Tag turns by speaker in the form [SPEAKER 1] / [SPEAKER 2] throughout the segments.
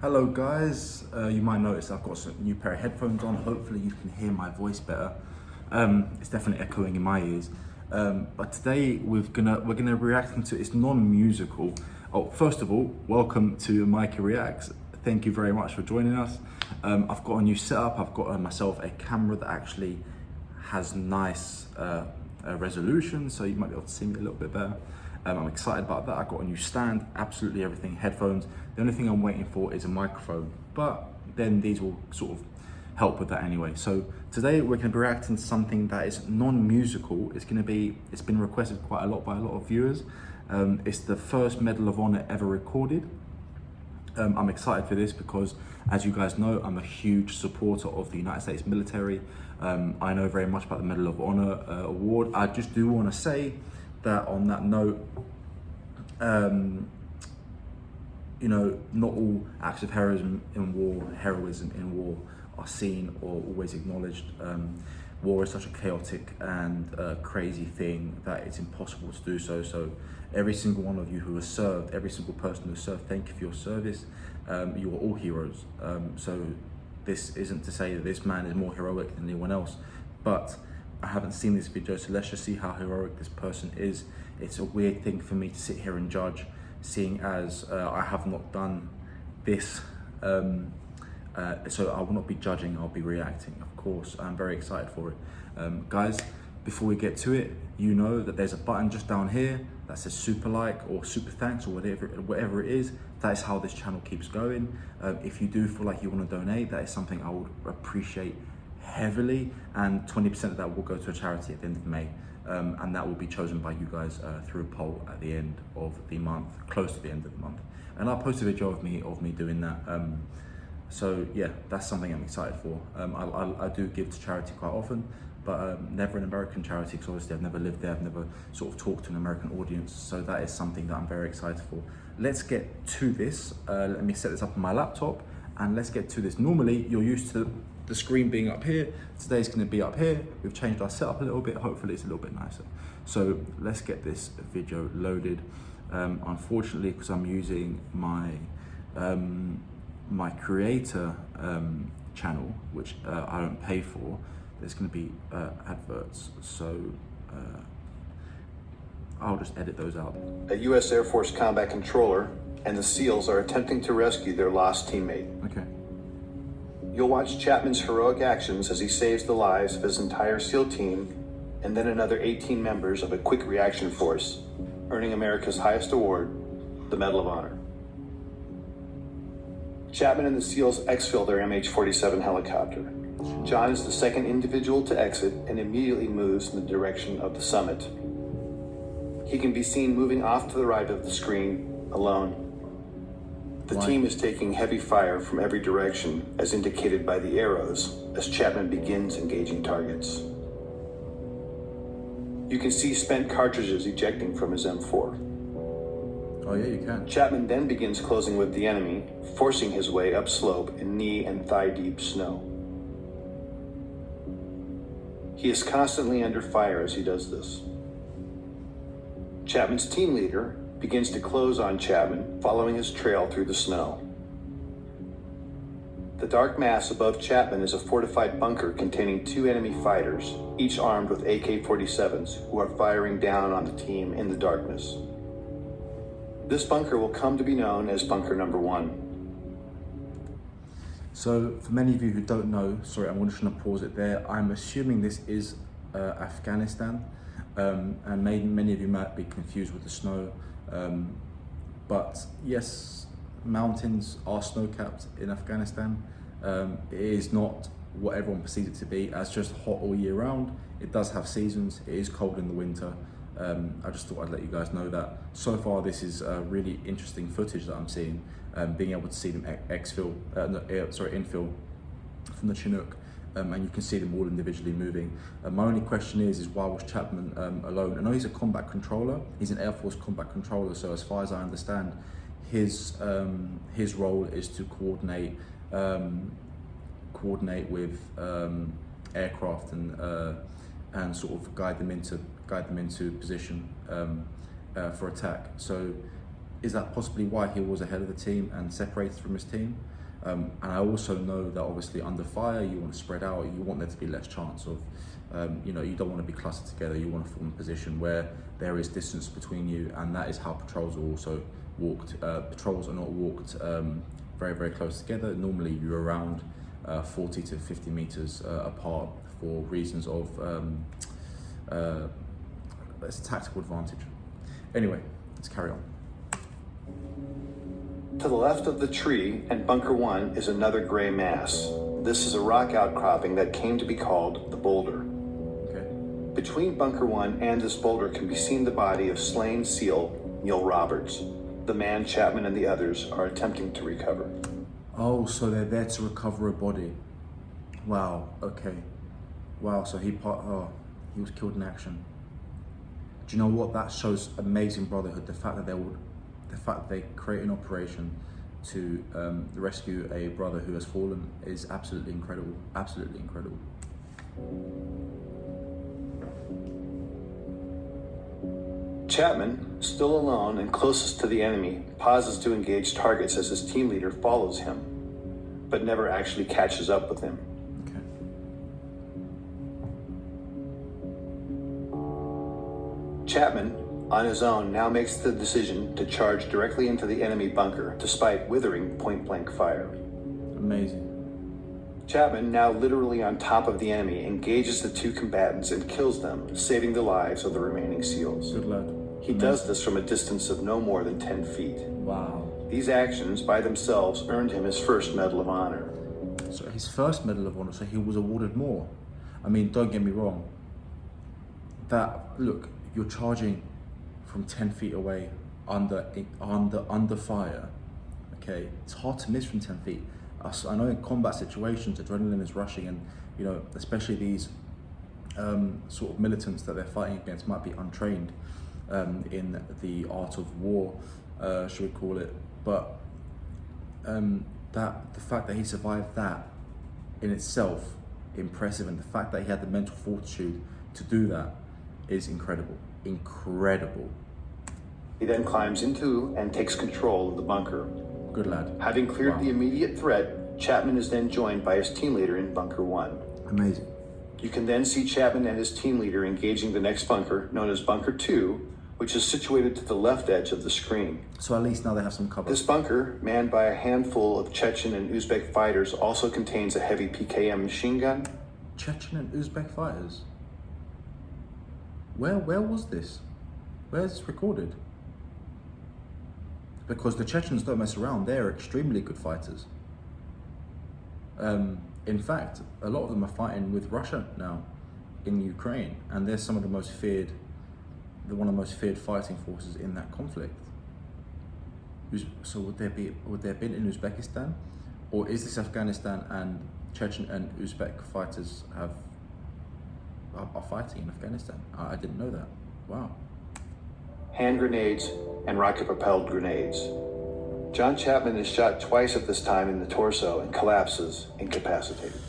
[SPEAKER 1] Hello guys, you might notice I've got some new pair of headphones on. Hopefully you can hear my voice better. It's definitely echoing in my ears. But today we're gonna react to it's non-musical. Oh, first of all, welcome to Mikey Reacts. Thank you very much for joining us. I've got a new setup. I've got myself a camera that actually has nice resolution, so you might be able to see me a little bit better. I'm excited about that. I got a new stand, absolutely everything, headphones. The only thing I'm waiting for is a microphone, but then these will sort of help with that anyway. So today we're gonna be reacting to something that is non-musical. It's been requested quite a lot by a lot of viewers. It's the first Medal of Honor ever recorded. I'm excited for this because, as you guys know, I'm a huge supporter of the United States military. I know very much about the Medal of Honor award. I just do wanna say that on that note, you know, not all acts of heroism in war are seen or always acknowledged. War is such a chaotic and crazy thing that it's impossible to do so. So every single one of you who has served, every single person who has served, thank you for your service. You are all heroes. So this isn't to say that this man is more heroic than anyone else, but I haven't seen this video, so let's just see how heroic this person is. It's a weird thing for me to sit here and judge, seeing as I have not done this. So I will not be judging, I'll be reacting. Of course, I'm very excited for it. Guys, before we get to it, you know that there's a button just down here that says super like or super thanks or whatever it is. That is how this channel keeps going. If you do feel like you want to donate, that is something I would appreciate heavily, and 20% of that will go to a charity at the end of May, and that will be chosen by you guys through a poll at the end of the month, close to the end of the month, and I'll post a video of me doing that. So yeah, that's something I'm excited for. I do give to charity quite often, but never an American charity, because obviously I've never lived there, I've never sort of talked to an American audience, so that is something that I'm very excited for. Let's get to this. Let me set this up on my laptop and let's get to this. Normally you're used to the screen being up here. Today's going to be up here. We've changed our setup a little bit. Hopefully it's a little bit nicer. So let's get this video loaded. Unfortunately, because I'm using my my creator channel, which I don't pay for, there's going to be adverts. So I'll just edit those out.
[SPEAKER 2] A U.S. Air Force combat controller and the SEALs are attempting to rescue their lost teammate.
[SPEAKER 1] Okay.
[SPEAKER 2] You'll watch Chapman's heroic actions as he saves the lives of his entire SEAL team and then another 18 members of a quick reaction force, earning America's highest award, the Medal of Honor. Chapman and the SEALs exfil their MH-47 helicopter. John is the second individual to exit and immediately moves in the direction of the summit. He can be seen moving off to the right of the screen, alone. The team is taking heavy fire from every direction, as indicated by the arrows, as Chapman begins engaging targets. You can see spent cartridges ejecting from his M4.
[SPEAKER 1] Oh yeah, you can.
[SPEAKER 2] Chapman then begins closing with the enemy, forcing his way upslope in knee and thigh-deep snow. He is constantly under fire as he does this. Chapman's team leader begins to close on Chapman, following his trail through the snow. The dark mass above Chapman is a fortified bunker containing 2 enemy fighters, each armed with AK-47s, who are firing down on the team in the darkness. This bunker will come to be known as Bunker Number 1.
[SPEAKER 1] So for many of you who don't know, sorry, I'm just going to pause it there. I'm assuming this is Afghanistan, and many of you might be confused with the snow. But yes, mountains are snow-capped in Afghanistan. It is not what everyone perceives it to be as just hot all year round. It does have seasons. It is cold in the winter. I just thought I'd let you guys know that. So far, this is really interesting footage that I'm seeing, being able to see them infill from the Chinook. And you can see them all individually moving. My only question is why was Chapman alone? I know he's a combat controller. He's an Air Force combat controller. So as far as I understand, his role is to coordinate with aircraft and sort of guide them into position for attack. So is that possibly why he was ahead of the team and separated from his team? And I also know that obviously under fire, you want to spread out, you want there to be less chance of, you don't want to be clustered together, you want to form a position where there is distance between you, and that is how patrols are also walked. Patrols are not walked very, very close together. Normally you're around 40 to 50 meters apart for reasons of, it's a tactical advantage. Anyway, let's carry on.
[SPEAKER 2] To the left of the tree and Bunker 1 is another gray mass. This is a rock outcropping that came to be called the boulder.
[SPEAKER 1] Okay.
[SPEAKER 2] Between Bunker 1 and this boulder can be seen the body of slain SEAL Neil Roberts. The man, Chapman, and the others are attempting to recover.
[SPEAKER 1] Oh, so they're there to recover a body. Wow, okay. Wow, so he was killed in action. Do you know what? That shows amazing brotherhood. The fact that they create an operation to rescue a brother who has fallen is absolutely incredible. Absolutely incredible.
[SPEAKER 2] Chapman, still alone and closest to the enemy, pauses to engage targets as his team leader follows him, but never actually catches up with him.
[SPEAKER 1] Okay.
[SPEAKER 2] Chapman, on his own, now makes the decision to charge directly into the enemy bunker, despite withering point-blank fire.
[SPEAKER 1] Amazing.
[SPEAKER 2] Chapman, now literally on top of the enemy, engages the two combatants and kills them, saving the lives of the remaining SEALs.
[SPEAKER 1] Good lad.
[SPEAKER 2] He does this from a distance of no more than 10 feet.
[SPEAKER 1] Wow.
[SPEAKER 2] These actions, by themselves, earned him his first Medal of Honor.
[SPEAKER 1] So his first Medal of Honor, so he was awarded more. I mean, don't get me wrong. Look, you're charging from 10 feet away under fire, okay? It's hard to miss from 10 feet. I know in combat situations, adrenaline is rushing, and especially these sort of militants that they're fighting against might be untrained in the art of war, should we call it? But the fact that he survived that in itself impressive, and the fact that he had the mental fortitude to do that is incredible. Incredible.
[SPEAKER 2] He then climbs into and takes control of the bunker.
[SPEAKER 1] Good lad.
[SPEAKER 2] Having cleared the immediate threat, Chapman is then joined by his team leader in Bunker 1.
[SPEAKER 1] Amazing.
[SPEAKER 2] You can then see Chapman and his team leader engaging the next bunker, known as Bunker 2, which is situated to the left edge of the screen.
[SPEAKER 1] So at least now they have some cover.
[SPEAKER 2] This bunker, manned by a handful of Chechen and Uzbek fighters, also contains a heavy PKM machine gun.
[SPEAKER 1] Chechen and Uzbek fighters? Where was this? Where is this recorded? Because the Chechens don't mess around. They're extremely good fighters. In fact, a lot of them are fighting with Russia now in Ukraine, and they're some of the most feared, one of the most feared fighting forces in that conflict. So would there have been in Uzbekistan, or is this Afghanistan and Chechen and Uzbek fighters are fighting in Afghanistan? I didn't know that. Wow.
[SPEAKER 2] Hand grenades and rocket-propelled grenades. John Chapman is shot twice at this time in the torso and collapses, incapacitated.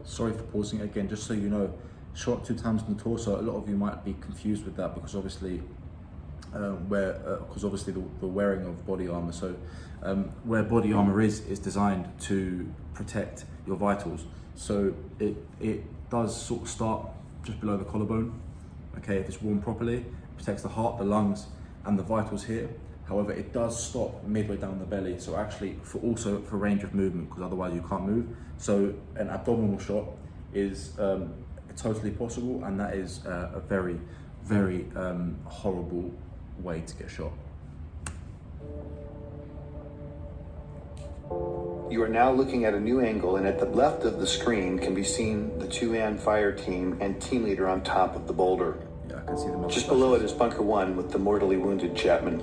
[SPEAKER 1] Sorry for pausing again, just so you know, shot 2 times in the torso. A lot of you might be confused with that because obviously, the wearing of body armor. So, where body armor is designed to protect your vitals. So it does sort of start just below the collarbone. Okay, if it's worn properly, it protects the heart, the lungs, and the vitals here. However, it does stop midway down the belly, so actually also for range of movement, because otherwise you can't move. So an abdominal shot is totally possible, and that is a very, very horrible way to get shot.
[SPEAKER 2] You are now looking at a new angle, and at the left of the screen can be seen the 2-man fire team and team leader on top of the boulder.
[SPEAKER 1] Yeah, I can see them.
[SPEAKER 2] Just below it is Bunker 1 with the mortally wounded Chapman.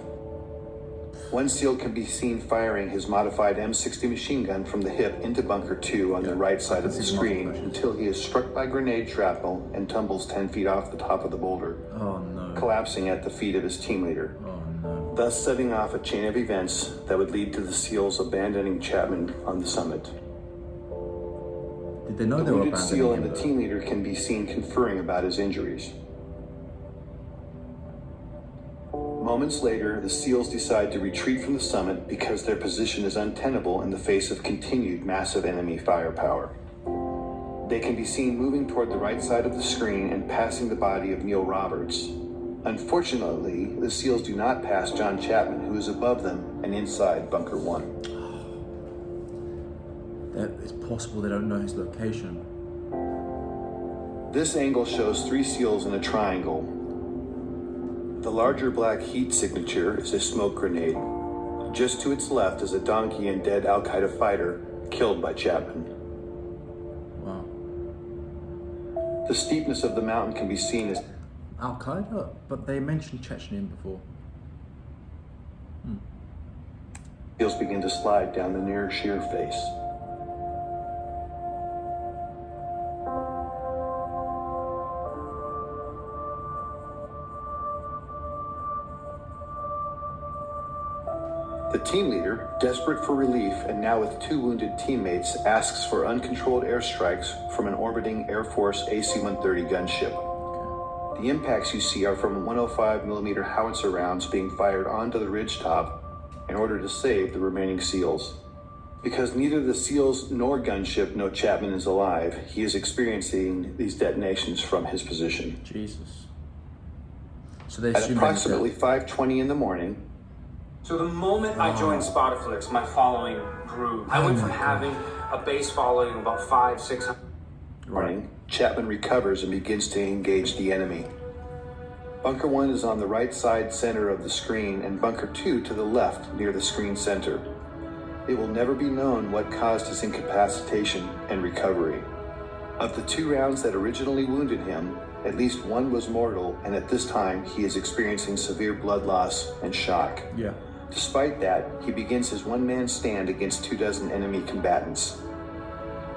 [SPEAKER 2] One SEAL can be seen firing his modified M60 machine gun from the hip into Bunker 2 on the right side of the screen until he is struck by grenade shrapnel and tumbles 10 feet off the top of the boulder, collapsing at the feet of his team leader. Thus setting off a chain of events that would lead to the SEALs abandoning Chapman on the summit.
[SPEAKER 1] Did they know
[SPEAKER 2] the
[SPEAKER 1] they were
[SPEAKER 2] wounded
[SPEAKER 1] abandoning
[SPEAKER 2] SEAL
[SPEAKER 1] him,
[SPEAKER 2] and the team leader can be seen conferring about his injuries. Moments later, the SEALs decide to retreat from the summit because their position is untenable in the face of continued massive enemy firepower. They can be seen moving toward the right side of the screen and passing the body of Neil Roberts. Unfortunately, the SEALs do not pass John Chapman, who is above them and inside Bunker 1.
[SPEAKER 1] It's possible they don't know his location.
[SPEAKER 2] This angle shows 3 SEALs in a triangle. The larger black heat signature is a smoke grenade. Just to its left is a donkey and dead Al-Qaeda fighter killed by Chapman.
[SPEAKER 1] Wow.
[SPEAKER 2] The steepness of the mountain can be seen as
[SPEAKER 1] Al-Qaeda? But they mentioned Chechen before.
[SPEAKER 2] SEALs begin to slide down the near sheer face. The team leader, desperate for relief and now with 2 wounded teammates, asks for uncontrolled airstrikes from an orbiting Air Force AC-130 gunship. The impacts you see are from 105mm howitzer rounds being fired onto the ridgetop in order to save the remaining SEALs. Because neither the SEALs nor gunship know Chapman is alive, he is experiencing these detonations from his position.
[SPEAKER 1] Jesus. So they
[SPEAKER 2] At
[SPEAKER 1] assume
[SPEAKER 2] approximately 5:20 in the morning,
[SPEAKER 3] So the moment I joined Spotiflix, my following grew. I went from having a base following of about 500-600.
[SPEAKER 2] morning, Chapman recovers and begins to engage the enemy. Bunker 1 is on the right side center of the screen and Bunker 2 to the left near the screen center. It will never be known what caused his incapacitation and recovery. Of the 2 rounds that originally wounded him, at least 1 was mortal, and at this time he is experiencing severe blood loss and shock.
[SPEAKER 1] Yeah.
[SPEAKER 2] Despite that, he begins his one-man stand against 24 enemy combatants.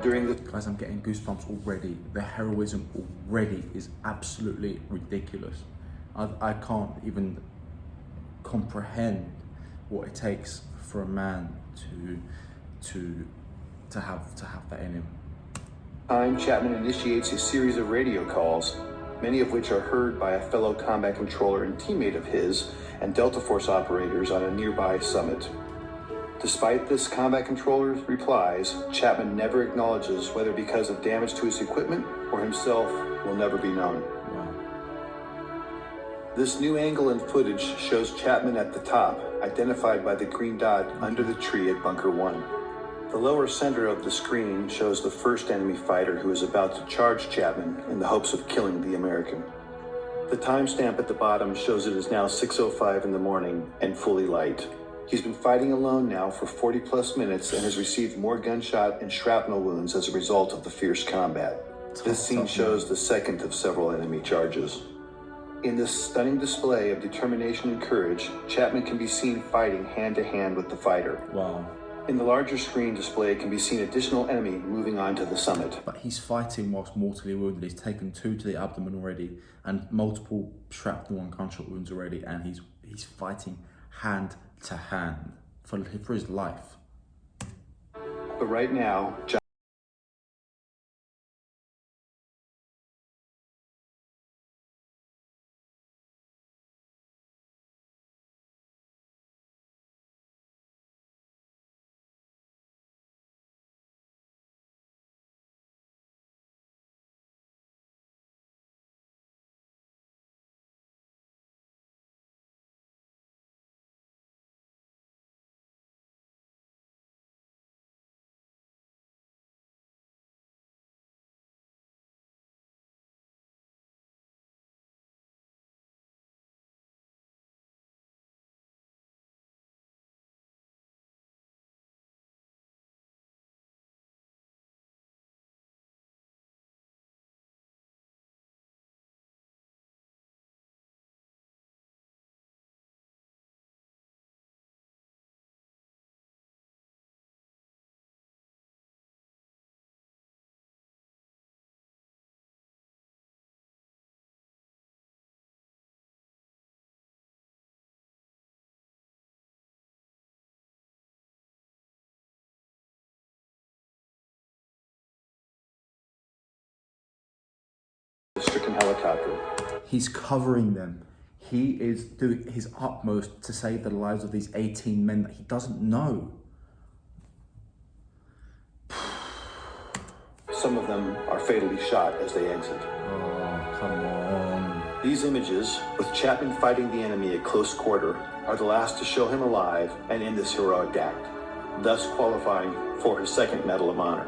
[SPEAKER 2] During the
[SPEAKER 1] Guys, I'm getting goosebumps already. The heroism already is absolutely ridiculous. I can't even comprehend what it takes for a man to have that in him.
[SPEAKER 2] time, Chapman initiates a series of radio calls, many of which are heard by a fellow combat controller and teammate of his and Delta Force operators on a nearby summit. Despite this combat controller's replies, Chapman never acknowledges whether because of damage to his equipment or himself will never be known.
[SPEAKER 1] Wow.
[SPEAKER 2] This new angle and footage shows Chapman at the top, identified by the green dot under the tree at Bunker 1. The lower center of the screen shows the first enemy fighter who is about to charge Chapman in the hopes of killing the American. The timestamp at the bottom shows it is now 6:05 in the morning and fully light. He's been fighting alone now for 40 plus minutes and has received more gunshot and shrapnel wounds as a result of the fierce combat. This scene shows the second of several enemy charges. In this stunning display of determination and courage, Chapman can be seen fighting hand to hand with the fighter.
[SPEAKER 1] Wow.
[SPEAKER 2] In the larger screen display can be seen additional enemy moving on to the summit.
[SPEAKER 1] But he's fighting whilst mortally wounded. He's taken 2 to the abdomen already and multiple shrapnel and gunshot wounds already, and he's fighting hand to hand for his life.
[SPEAKER 2] But right now, stricken helicopter.
[SPEAKER 1] He's covering them. he is doing his utmost to save the lives of these 18 men that he doesn't know.
[SPEAKER 2] Some of them are fatally shot as they exit.
[SPEAKER 1] Oh, come on.
[SPEAKER 2] These images, with Chapman fighting the enemy at close quarter, are the last to show him alive and in this heroic act, thus qualifying for his second Medal of Honor.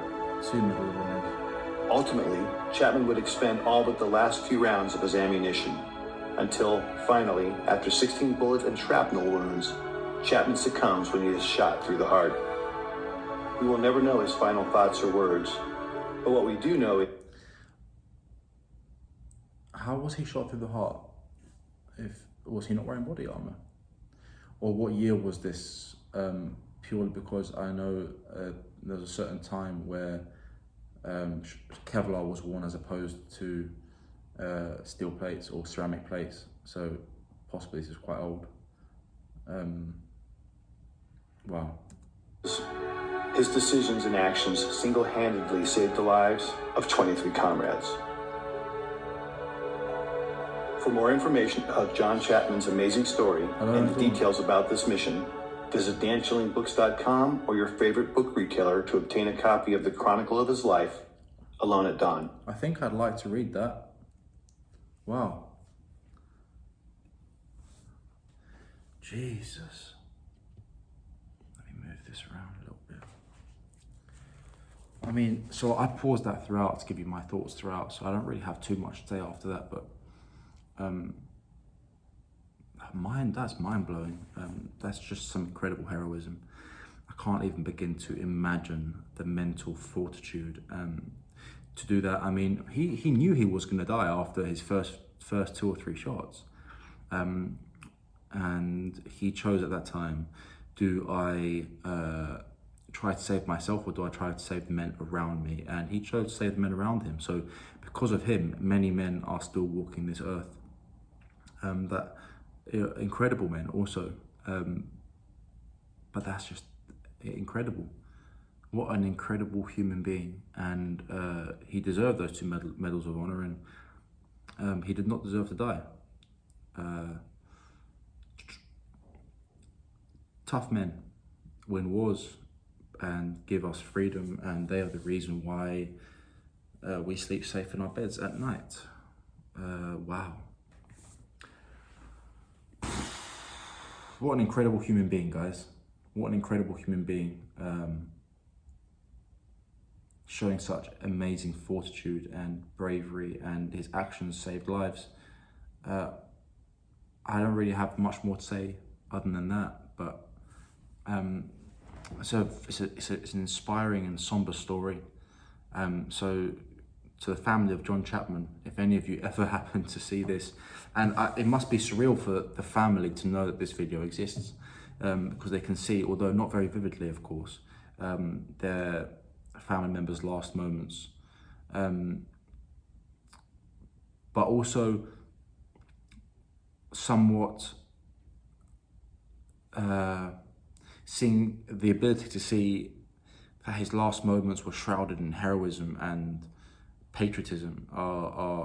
[SPEAKER 1] 2 Medal of Honor.
[SPEAKER 2] Ultimately, Chapman would expend all but the last few rounds of his ammunition, until, finally, after 16 bullets and shrapnel wounds, Chapman succumbs when he is shot through the heart. We will never know his final thoughts or words, but what we do know is...
[SPEAKER 1] How was he shot through the heart? Was he not wearing body armor? Or what year was this? Purely because I know there's a certain time where Kevlar was worn as opposed to steel plates or ceramic plates. So possibly this is quite old. Wow.
[SPEAKER 2] His decisions and actions single-handedly saved the lives of 23 comrades. For more information about John Chapman's amazing story and the details about this mission, visit danschillingbooks.com or your favorite book retailer to obtain a copy of the Chronicle of His Life, Alone at Dawn.
[SPEAKER 1] I think I'd like to read that. Wow. Jesus. Let me move this around a little bit. I mean, so I paused that throughout to give you my thoughts throughout, so I don't really have too much to say after that, but that's mind-blowing. That's just some incredible heroism. I can't even begin to imagine the mental fortitude to do that. I mean, he knew he was going to die after his first 2 or 3 shots, and he chose at that time, do I try to save myself or do I try to save the men around me? And he chose to save the men around him. So because of him, many men are still walking this earth. Incredible men also, but that's just incredible. What an incredible human being, and he deserved those 2 medals of honor, and he did not deserve to die. Tough men win wars and give us freedom, and they are the reason why we sleep safe in our beds at night. Wow. What an incredible human being, guys. What an incredible human being. Showing such amazing fortitude and bravery, and his actions saved lives. I don't really have much more to say other than that, but so it's an inspiring and somber story. So to the family of John Chapman, if any of you ever happen to see this, and it must be surreal for the family to know that this video exists, because they can see, although not very vividly, of course, their family members' last moments, but also somewhat seeing the ability to see that his last moments were shrouded in heroism and patriotism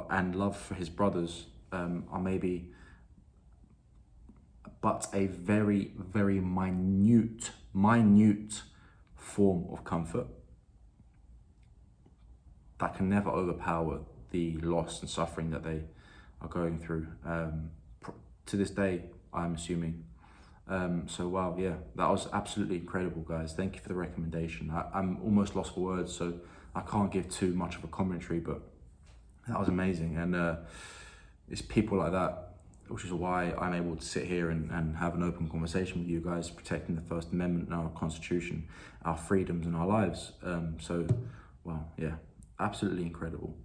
[SPEAKER 1] and love for his brothers, are maybe but a very, very minute form of comfort that can never overpower the loss and suffering that they are going through to this day, I'm assuming. So wow, yeah, that was absolutely incredible, guys. Thank you for the recommendation. I'm almost lost for words, so I can't give too much of a commentary, but that was amazing. And it's people like that, which is why I'm able to sit here and have an open conversation with you guys, protecting the First Amendment and our Constitution, our freedoms and our lives. So, wow, yeah, absolutely incredible.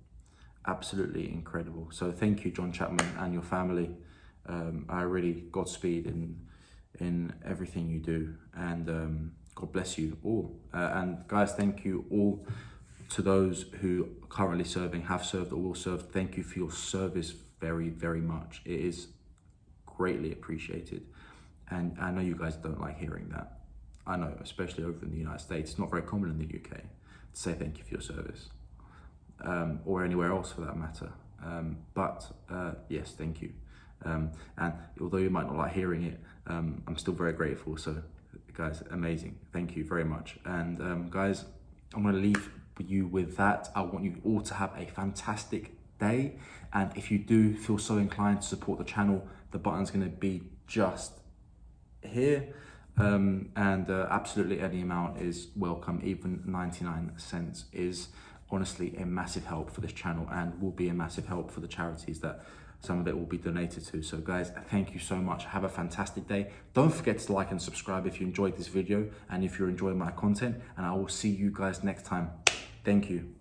[SPEAKER 1] Absolutely incredible. So thank you, John Chapman, and your family. I really Godspeed in everything you do, and God bless you all. And guys, thank you all to those who are currently serving, have served, or will serve. Thank you for your service very, very much. It is greatly appreciated. And I know you guys don't like hearing that. I know, especially over in the United States. It's not very common in the UK to say thank you for your service, or anywhere else for that matter. But yes, thank you. And although you might not like hearing it, I'm still very grateful. So guys, amazing. Thank you very much. And guys, I'm gonna leave you with that. I want you all to have a fantastic day. And if you do feel so inclined to support the channel, the button's gonna be just here. Absolutely any amount is welcome. Even 99 cents is honestly a massive help for this channel and will be a massive help for the charities that some of it will be donated to. So guys, thank you so much. Have a fantastic day. Don't forget to like and subscribe if you enjoyed this video and if you're enjoying my content, and I will see you guys next time. Thank you.